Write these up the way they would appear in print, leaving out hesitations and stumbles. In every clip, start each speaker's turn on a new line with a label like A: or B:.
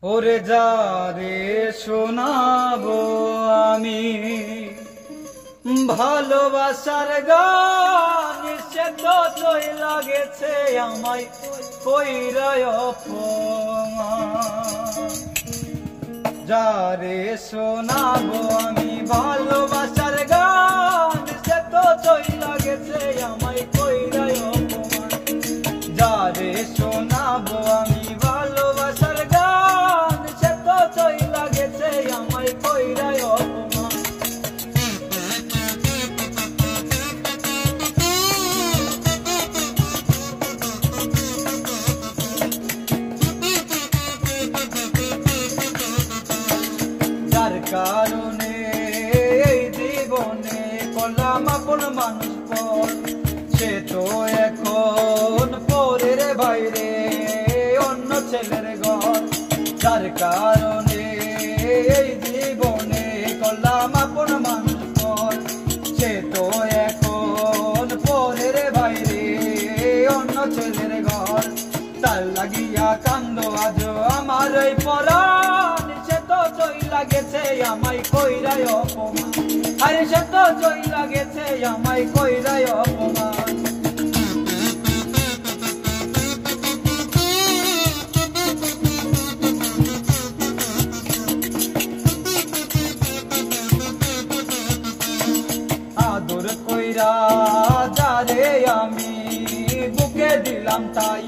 A: ওরে যারে শোনাবো আমি ভালোবাসার গান, সে তো চইলা গেছে আমায় কইরায় অপমান। যারে শোনাবো আমি ভালোবাসার গান, সে তো চইলা গেছে আমায় কইরায় অপমান। যারে শোনাবো আমি ভালোবাসার গান, সে তো চইলা গেছে আমায় কইরায় অপমান। যার কারণে এই জীবনে করলাম আপন মানুষ পর, সে তো এখন পরের বাইরে অন্য ছেলের ঘর। যার কারণে এই জীবনে করলাম আপন মানুষ পর, সে তো এখন পরের বাইরে অন্য ছেলের ঘর। তার লাগিয়া কান্দ আজ আমার এই পরাণ, সে তো চইলা গেছে আমায় কইরায় অপমান। আরে সে তো চইলা গেছে আমায় কইরায় অপমান। আদর কইরা যারে আমি বুকে দিলাম তাই,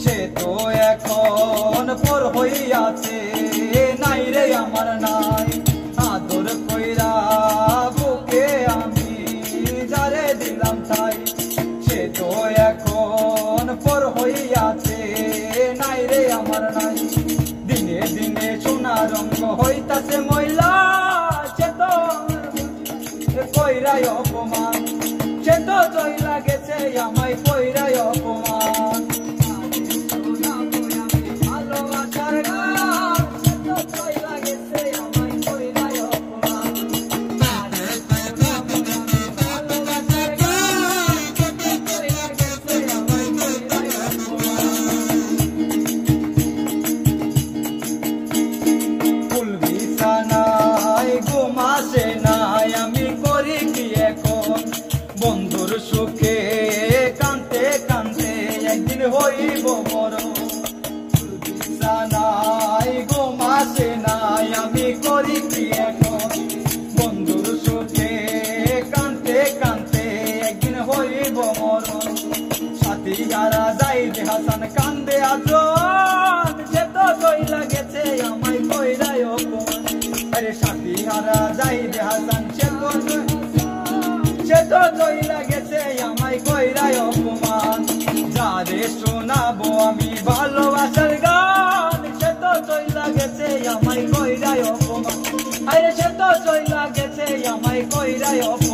A: সে তো এখন পর হইয়াছে নাই রে আমার নাই। আদর কইরা বুকে আমি যারে দিলাম তাই, সে তো এখন পর হইয়াছে নাই রে আমার নাই। দিনে দিনে সোনা রঙ হইতাছে ময়লা, সে তো কইরায় অপমান। সে তো চইলা গেছে আমায় কইরায় অপমান। ভালোবাসার গান, সে তো চইলা গেছে আমায় কইরায় অপমান। ভালোবাসার গান, সে তো চইলা গেছে আমায় কইরায় অপমান। ফুল বিছানায় ঘুম আসে নাই, আমি করি কি এখন বন্ধুর সুখে কানতে কানতে একদিন হইব মরণ। ফুল বিছানায় ঘুম আসে নাই, আমি করি কি এখন বন্ধুর সুখে কানতে কানতে একদিন হইব মরণ। সাথী হারা যাইদ হাসান কান্দে আজন, সে তো চইলা গেছে আমায় কইরায় অপমান। আরে সাথী হারা যাইদ হাসান, সে তো চইলা গেছে আমায় কইরায় অপমান। যারে শোনাবো আমি ভালোবাসার গান, সে তো চইলা গেছে আমায় কইরায় অপমান। আরে সে তো চইলা গেছে আমায় কইরায় অপমান।